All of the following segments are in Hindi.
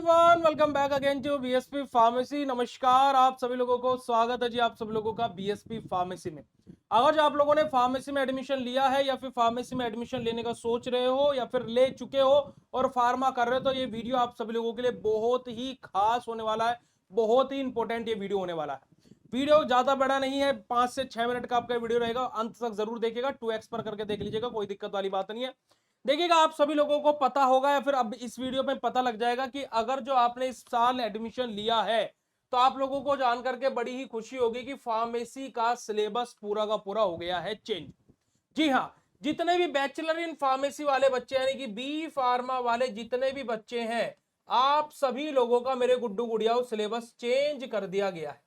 Everyone, welcome back again to BSP pharmacy. नमस्कार आप सभी लोगों को, स्वागत है जी आप सभी लोगों का बीएसपी फार्मेसी में। अगर जो आप लोगों ने फार्मेसी में एडमिशन लिया है या फिर फार्मेसी में एडमिशन लेने का सोच रहे हो या फिर ले चुके हो और फार्मा कर रहे हो, तो ये वीडियो आप सभी लोगों के लिए बहुत ही खास होने वाला है, बहुत ही इंपॉर्टेंट ये वीडियो होने वाला है। वीडियो ज्यादा बड़ा नहीं है, 5 से 6 मिनट का आपका वीडियो रहेगा, अंत तक जरूर देखिएगा, 2x पर करके देख लीजिएगा, कोई दिक्कत वाली बात नहीं है। देखिएगा, आप सभी लोगों को पता होगा या फिर अब इस वीडियो में पता लग जाएगा कि अगर जो आपने इस साल एडमिशन लिया है तो आप लोगों को जान करके बड़ी ही खुशी होगी कि फार्मेसी का सिलेबस पूरा का पूरा हो गया है चेंज। जी हाँ, जितने भी बैचलर इन फार्मेसी वाले बच्चे यानी कि बी फार्मा वाले जितने भी बच्चे हैं, आप सभी लोगों का मेरे गुड्डू गुड़ियाओं सिलेबस चेंज कर दिया गया है।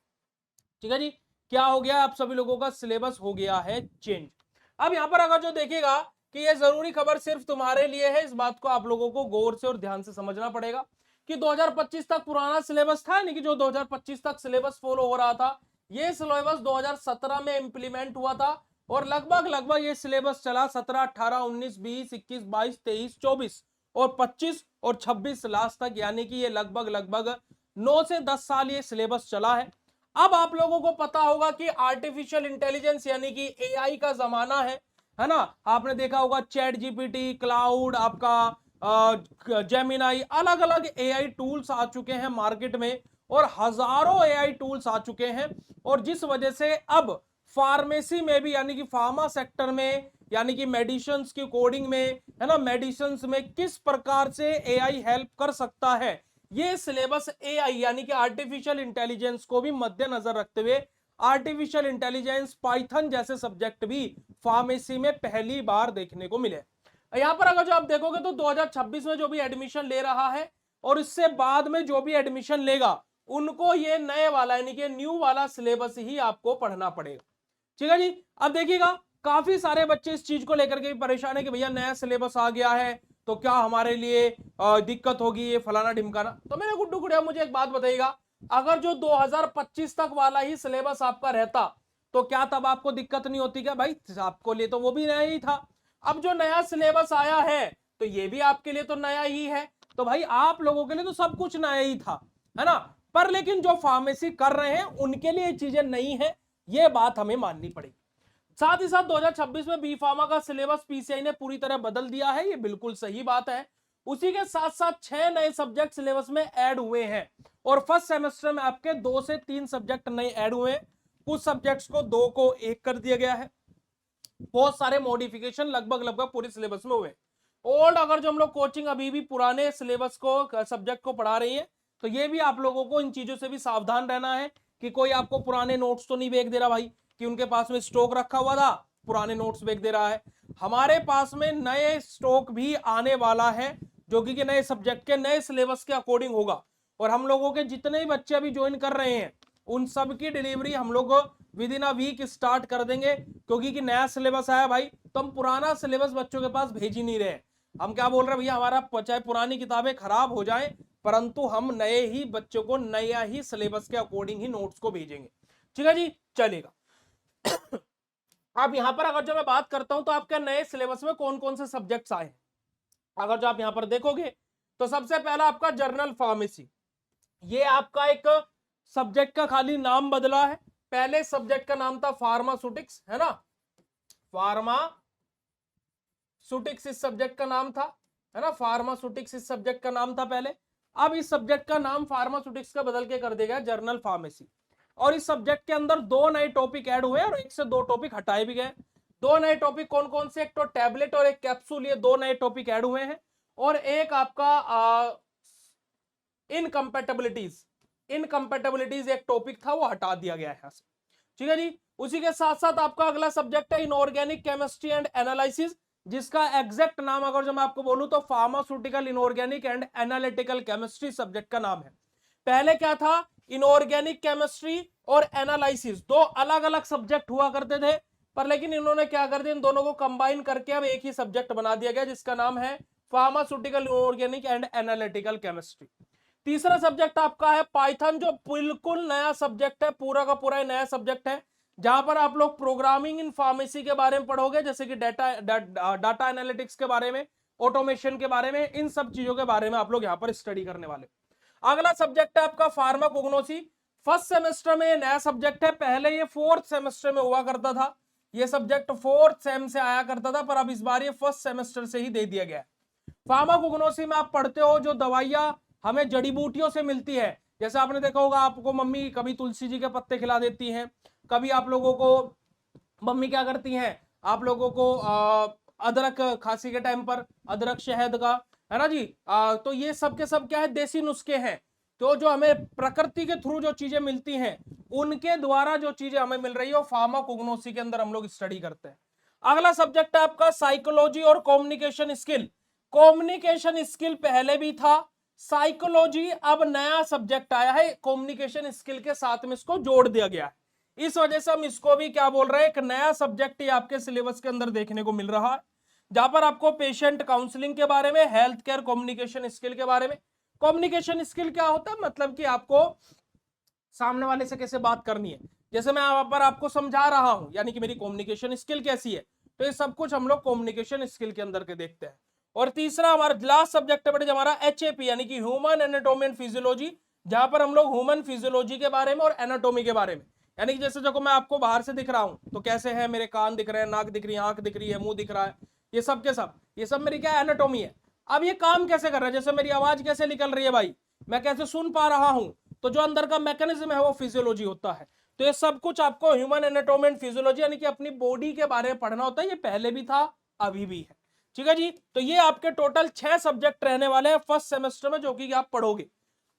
ठीक है जी, क्या हो गया? आप सभी लोगों का सिलेबस हो गया है चेंज। अब यहां पर अगर जो देखेगा कि ये जरूरी खबर सिर्फ तुम्हारे लिए है, इस बात को आप लोगों को गौर से और ध्यान से समझना पड़ेगा कि 2025 तक पुराना सिलेबस था, यानी कि जो 2025 तक सिलेबस फॉलो हो रहा था, ये सिलेबस 2017 में इंप्लीमेंट हुआ था और लगभग लगभग ये सिलेबस चला 17, 18, 19, 20, 21, 22, 23, 24 और 25 और 26 लास्ट तक, यानी कि ये लगभग लगभग 9 से 10 साल ये सिलेबस चला है। अब आप लोगों को पता होगा कि आर्टिफिशियल इंटेलिजेंस यानी कि एआई का जमाना है ना। आपने देखा होगा चैट जीपीटी, क्लाउड, आपका जेमिनाई, अलग अलग एआई टूल्स आ चुके हैं मार्केट में और हजारों एआई टूल्स आ चुके हैं। और जिस वजह से अब फार्मेसी में भी यानी कि फार्मा सेक्टर में यानी कि मेडिसिन्स की कोडिंग में, है ना, मेडिसिन्स में किस प्रकार से एआई हेल्प कर सकता है, ये सिलेबस एआई यानी कि आर्टिफिशियल इंटेलिजेंस को भी मद्देनजर रखते हुए आर्टिफिशियल इंटेलिजेंस, पाइथन जैसे सब्जेक्ट भी फार्मेसी में पहली बार देखने को मिले। यहां पर अगर जो आप देखोगे तो 2026 में जो भी एडमिशन ले रहा है और इससे बाद में जो भी एडमिशन लेगा, उनको ये नए वाला यानी कि न्यू वाला सिलेबस ही आपको पढ़ना पड़ेगा। ठीक है जी। अब देखिएगा, काफी सारे बच्चे इस चीज को लेकर के भी परेशान है कि भैया नया सिलेबस आ गया है तो क्या हमारे लिए दिक्कत होगी, ये फलाना ढिमकाना। तो मेरे गुड्डू गुड़िया मुझे एक बात बताइएगा, अगर जो 2025 तक वाला ही सिलेबस आपका रहता तो क्या तब आपको दिक्कत नहीं होती? क्या भाई, आपको लिए तो वो भी नया ही था। अब जो नया सिलेबस आया है तो ये भी आपके लिए तो नया ही है, तो भाई आप लोगों के लिए तो सब कुछ नया ही था, है ना। पर लेकिन जो फार्मेसी कर रहे हैं उनके लिए चीजें नई है, ये बात हमें माननी पड़ेगी। साथ ही साथ 2026 में बी फार्मा का सिलेबस पीसीआई ने पूरी तरह बदल दिया है, ये बिल्कुल सही बात है। उसी के साथ साथ 6 नए सब्जेक्ट सिलेबस में ऐड हुए हैं और फर्स्ट सेमेस्टर में आपके 2 से 3 सब्जेक्ट नए ऐड हुए हैं। कुछ सब्जेक्ट्स को 2 को 1 कर दिया गया है। बहुत सारे मॉडिफिकेशन लगभग लगभग पूरे सिलेबस में हुए। ओल्ड अगर जो हम लोग कोचिंग अभी भी पुराने सिलेबस को सब्जेक्ट को पढ़ा रही है, तो ये भी आप लोगों को इन चीजों से भी सावधान रहना है कि कोई आपको पुराने नोट्स तो नहीं बेच दे रहा भाई, कि उनके पास में स्टॉक रखा हुआ था, पुराने नोट्स बेच दे रहा है। हमारे पास में नए स्टॉक भी आने वाला है जो कि नए सब्जेक्ट के नए सिलेबस के अकॉर्डिंग होगा। और हम लोगों के जितने भी बच्चे अभी ज्वाइन कर रहे हैं उन सब की डिलीवरी हम लोग within a week start कर देंगे, क्योंकि कि नया सिलेबस आया भाई, तो हम पुराना सिलेबस बच्चों के पास भेज ही नहीं रहे। हम क्या बोल रहे हैं भैया, हमारा चाहे पुरानी किताबें खराब हो जाएं परंतु हम नए ही बच्चों को नया ही सिलेबस के अकॉर्डिंग ही नोट्स को भेजेंगे। ठीक है जी, चलेगा। अब यहां पर अगर जो मैं बात करता हूं तो आपके नए सिलेबस में कौन कौन से सब्जेक्ट्स आए हैं, अगर जो आप यहां पर देखोगे तो सबसे पहला आपका जर्नल फार्मेसी। ये आपका एक सब्जेक्ट का खाली नाम बदला है। पहले सब्जेक्ट का नाम था फार्मास्यूटिक्स, है ना, फार्मास्यूटिक्स इस सब्जेक्ट का नाम था, है ना, फार्मास्यूटिक्स इस सब्जेक्ट का नाम था पहले। अब इस सब्जेक्ट का नाम फार्मास्यूटिक्स का बदल के कर दिया गया जर्नल फार्मेसी। और इस सब्जेक्ट के अंदर 2 नए टॉपिक ऐड हुए और 1 से 2 टॉपिक हटाए भी गए। 2 नए टॉपिक कौन कौन से? एक तो टैबलेट और एक कैप्सूल, ये 2 नए टॉपिक ऐड हुए हैं। और एक आपका इनकम्पेटेबिलिटीज एक टॉपिक था, वो हटा दिया गया है यहां से। ठीक है जी। उसी के साथ साथ आपका अगला सब्जेक्ट है इनऑर्गेनिक केमिस्ट्री एंड एनालिसिस, जिसका एग्जैक्ट नाम अगर जो मैं आपको बोलूं तो pharmaceutical inorganic and analytical chemistry subject का नाम है। पहले क्या था? इनऑर्गेनिक केमिस्ट्री और एनालिसिस, 2 अलग अलग सब्जेक्ट हुआ करते थे, पर लेकिन इन्होंने क्या कर दिया, इन दोनों को कंबाइन करके अब एक ही सब्जेक्ट बना दिया गया, जिसका नाम है pharmaceutical inorganic and analytical chemistry. तीसरा सब्जेक्ट आपका है पाइथन, जो बिल्कुल नया सब्जेक्ट है, पूरा का पूरा नया सब्जेक्ट है, जहां पर आप लोग प्रोग्रामिंग इन फार्मेसी के बारे में पढ़ोगे, जैसे कि डाटा एनालिटिक्स के बारे में, ऑटोमेशन के बारे में, इन सब चीजों के बारे में आप लोग यहां पर स्टडी करने वाले। अगला सब्जेक्ट है आपका फार्माकोग्नोसी। फर्स्ट सेमेस्टर में ये नया सब्जेक्ट है, पहले ये फोर्थ सेमेस्टर में हुआ करता था, ये सब्जेक्ट फोर्थ सेम से आया करता था, पर अब इस बार ये फर्स्ट सेमेस्टर से ही दे दिया गया है। फार्माकोग्नोसी में आप पढ़ते हो जो दवाइयां हमें जड़ी बूटियों से मिलती है, जैसे आपने देखा होगा आपको मम्मी कभी तुलसी जी के पत्ते खिला देती हैं, कभी आप लोगों को मम्मी क्या करती हैं, आप लोगों को अदरक खांसी के टाइम पर अदरक शहद का, है ना जी। तो ये सब के सब क्या है, देसी नुस्खे हैं। तो जो हमें प्रकृति के थ्रू जो चीजें मिलती हैं, उनके द्वारा जो चीजें हमें मिल रही है वो फार्माकोग्नोसी के अंदर हम लोग स्टडी करते हैं। अगला सब्जेक्ट है आपका साइकोलॉजी और कम्युनिकेशन स्किल। कम्युनिकेशन स्किल पहले भी था, साइकोलॉजी अब नया सब्जेक्ट आया है, कम्युनिकेशन स्किल के साथ में इसको जोड़ दिया गया है। इस वजह से हम इसको भी क्या बोल रहे हैं, एक नया सब्जेक्ट ही आपके सिलेबस के अंदर देखने को मिल रहा है, जहां पर आपको पेशेंट काउंसलिंग के बारे में, हेल्थ केयर कम्युनिकेशन स्किल के बारे में। कम्युनिकेशन स्किल क्या होता है, मतलब कि आपको सामने वाले से कैसे बात करनी है, जैसे मैं यहाँ पर आपको समझा रहा हूं, यानी कि मेरी कम्युनिकेशन स्किल कैसी है। तो ये सब कुछ हम लोग कम्युनिकेशन स्किल के अंदर के देखते हैं। और तीसरा हमारा लास्ट सब्जेक्ट है बेटे हमारा HAP, यानी कि ह्यूमन एनाटॉमी एंड फिजियोलॉजी, जहां पर हम लोग ह्यूमन फिजियोलॉजी के बारे में और एनाटॉमी के बारे में, यानी कि जैसे देखो मैं आपको बाहर से दिख रहा हूं तो कैसे है, मेरे कान दिख रहे हैं, नाक दिख रही है, आंख दिख रही है, मुंह दिख रहा है, ये सब के सब, ये सब मेरी क्या एनाटॉमी है। अब ये काम कैसे कर रहा है, जैसे मेरी आवाज कैसे निकल रही है भाई, मैं कैसे सुन पा रहा हूं, तो जो अंदर का मैकेनिज्म है वो फिजियोलॉजी होता है। तो ये सब कुछ आपको ह्यूमन एनाटॉमी एंड फिजियोलॉजी, यानी कि अपनी बॉडी के बारे में पढ़ना होता है। ये पहले भी था, अभी भी है, ठीक है जी। तो ये आपके टोटल 6 सब्जेक्ट रहने वाले हैं फर्स्ट सेमेस्टर में, जो कि आप पढ़ोगे।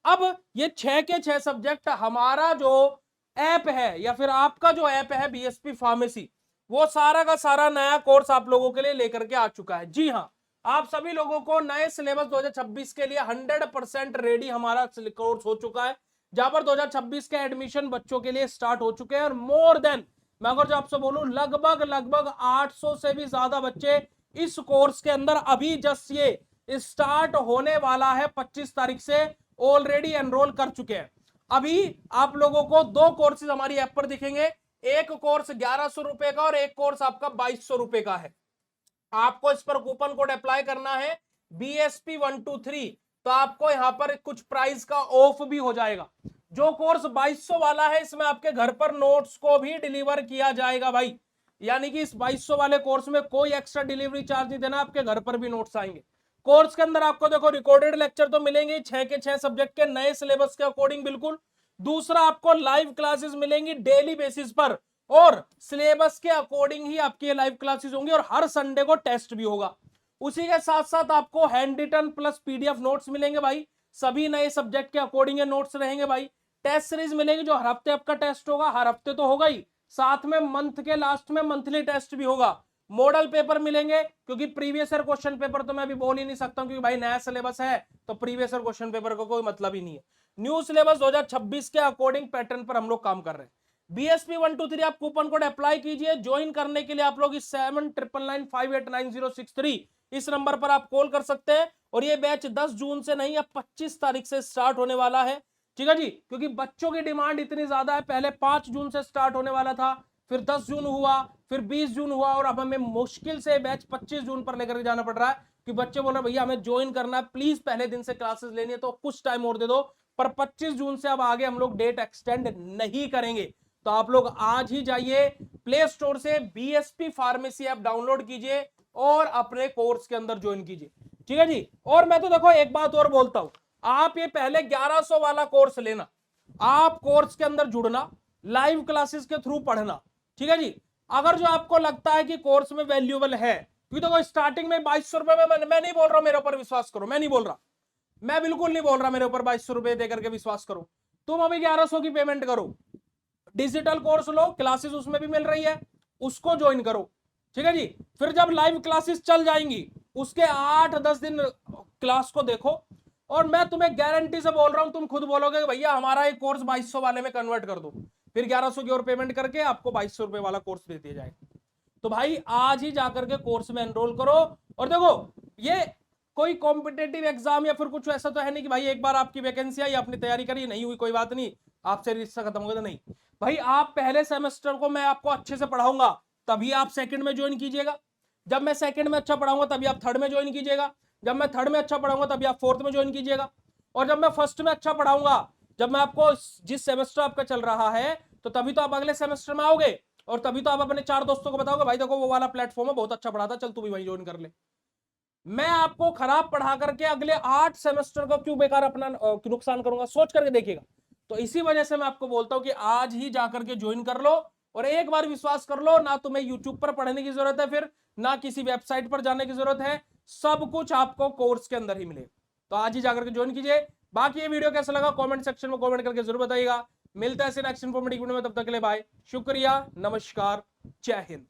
अब ये 6 के 6 सब्जेक्ट, हमारा जो ऐप है या फिर आपका जो ऐप है बीएसपी फार्मेसी, वो सारा का सारा नया कोर्स आप लोगों के लिए लेकर के आ चुका है। जी हाँ, आप सभी लोगों को नए सिलेबस 2026 के लिए 100% रेडी हमारा कोर्स हो चुका है, जहां पर 2026 के एडमिशन बच्चों के लिए स्टार्ट हो चुके हैं। और मोर देन, मैं अगर जो आपसे बोलूं, लगभग लगभग 800 से भी ज्यादा बच्चे इस कोर्स के अंदर अभी जस्ट ये स्टार्ट होने वाला है 25 तारीख से ऑलरेडी एनरोल कर चुके हैं। अभी आप लोगों को 2 कोर्सेज हमारी ऐप पर दिखेंगे, एक कोर्स 1100 रुपए का और एक कोर्स आपका 2200 रुपए का है। आपको इस पर कूपन कोड अप्लाई करना है BSP 123, तो आपको यहां पर कुछ प्राइस का ऑफ भी हो जाएगा। जो कोर्स 2200 वाला है, इसमें आपके घर पर नोट्स को भी डिलीवर किया जाएगा भाई, यानी कि इस 2200 वाले कोर्स में कोई एक्स्ट्रा डिलीवरी चार्ज नहीं देना, आपके घर पर भी नोट्स आएंगे। कोर्स के अंदर आपको देखो रिकॉर्डेड लेक्चर तो मिलेंगे 6 के 6 सब्जेक्ट के नए सिलेबस के अकॉर्डिंग बिल्कुल। दूसरा, आपको लाइव क्लासेस मिलेंगी डेली बेसिस पर, और सिलेबस के अकॉर्डिंग ही आपकी लाइव क्लासेस होंगी, और हर संडे को टेस्ट भी होगा। उसी के साथ साथ आपको hand written plus PDF notes मिलेंगे भाई, सभी नए सब्जेक्ट के अकॉर्डिंग नोट्स रहेंगे भाई। टेस्ट सीरीज मिलेगी, जो हर हफ्ते आपका टेस्ट होगा, हर हफ्ते तो होगा ही, साथ में मंथ के लास्ट में मंथली टेस्ट भी होगा। मॉडल पेपर मिलेंगे, क्योंकि प्रीवियस ईयर क्वेश्चन पेपर तो मैं अभी बोल ही नहीं सकता हूं, क्योंकि भाई नया सिलेबस है तो प्रीवियस ईयर क्वेश्चन पेपर का कोई मतलब ही नहीं है। न्यू सिलेबस 2026 के अकॉर्डिंग पैटर्न पर हम लोग काम कर रहे हैं। BSP 123 आप कूपन कोड अप्लाई कीजिए। ज्वाइन करने के लिए आप लोग इस 7999589063 इस नंबर पर आप कॉल कर सकते हैं। और ये बैच 10 जून से नहीं, अब 25 तारीख से स्टार्ट होने वाला है, ठीक है जी, क्योंकि बच्चों की डिमांड इतनी ज्यादा है। पहले 5 जून से स्टार्ट होने वाला था, फिर 10 जून हुआ, फिर 20 जून हुआ, और अब हमें मुश्किल से बैच 25 जून पर लेकर के जाना पड़ रहा है, कि बच्चे बोल रहे भैया हमें ज्वाइन करना है, प्लीज पहले दिन से क्लासेस लेनी है, तो कुछ टाइम और दे दो। पर 25 जून से अब आगे हम लोग डेट एक्सटेंड नहीं करेंगे। तो आप लोग आज ही जाइए प्ले स्टोर से BSP फार्मेसी ऐप डाउनलोड कीजिए और अपने कोर्स के अंदर ज्वाइन कीजिए, ठीक है जी। और मैं तो देखो एक बात और बोलता हूं, आप ये पहले 1100 वाला कोर्स लेना, आप कोर्स के अंदर जुड़ना, लाइव क्लासेस के थ्रू पढ़ना, ठीक है जी। अगर जो आपको लगता है कि कोर्स में वैल्यूएबल है, क्योंकि देखो स्टार्टिंग में 2200 रुपए में मैं नहीं बोल रहा हूं मेरे ऊपर विश्वास करो, मैं नहीं बोल रहा, मैं बिल्कुल नहीं बोल रहा मेरे ऊपर 2200 रुपए देकर के विश्वास करो। तुम अभी 1100 की पेमेंट करो, डिजिटल कोर्स लो, क्लासेस उसमें भी मिल रही है, उसको ज्वाइन करो, ठीक है जी। फिर जब लाइव क्लासेस चल जाएंगी, उसके 8-10 दिन क्लास को देखो, और मैं तुम्हें गारंटी से बोल रहा हूं, तुम खुद बोलोगे कि भैया हमारा एक कोर्स 2200 वाले में कन्वर्ट कर दो, फिर 1100 की और पेमेंट करके आपको 2200 रुपए वाला कोर्स दे दिया जाएगा। तो भाई आज ही जाकर के कोर्स में एनरोल करो। और देखो, ये कोई कॉम्पिटेटिव एग्जाम या फिर कुछ ऐसा तो है नहीं कि भाई एक बार आपकी वैकेंसी आई, आपने तैयारी करी, नहीं हुई कोई बात नहीं, आपसे रिश्ता खत्म हो गया, तो नहीं भाई। आप पहले सेमेस्टर को मैं आपको अच्छे से पढ़ाऊंगा, तभी आप सेकंड में ज्वाइन कीजिएगा। जब मैं सेकंड में अच्छा पढ़ाऊंगा तभी आप थर्ड में ज्वाइन कीजिएगा। जब मैं थर्ड में अच्छा पढ़ाऊंगा तभी आप फोर्थ में ज्वाइन कीजिएगा। और जब मैं फर्स्ट में अच्छा पढ़ाऊंगा, जब मैं आपको जिस सेमेस्टर आपका चल रहा है, तो तभी तो आप अगले सेमेस्टर में आओगे, और तभी तो आप अपने 4 दोस्तों को बताओगे भाई देखो वो वाला प्लेटफॉर्म है, बहुत अच्छा पढ़ाता, चल तू भी वहीं ज्वाइन कर ले। मैं आपको खराब पढ़ा करके अगले 8 सेमेस्टर को क्यों बेकार अपना नुकसान करूंगा, सोच करके देखिएगा। तो इसी वजह से मैं आपको बोलता हूं कि आज ही जाकर के ज्वाइन कर लो, और एक बार विश्वास कर लो, ना तुम्हें यूट्यूब पर पढ़ने की जरूरत है, फिर ना किसी वेबसाइट पर जाने की जरूरत है, सब कुछ आपको कोर्स के अंदर ही मिलेगा। तो आज ही जाकर के ज्वाइन कीजिए। बाकी ये वीडियो कैसा लगा कमेंट सेक्शन में कमेंट करके जरूर बताइएगा। मिलता है ऐसे नेक्स्ट इंफॉर्मेटिव वीडियो में, तब तक के लिए बाय, शुक्रिया, नमस्कार, जय हिंद।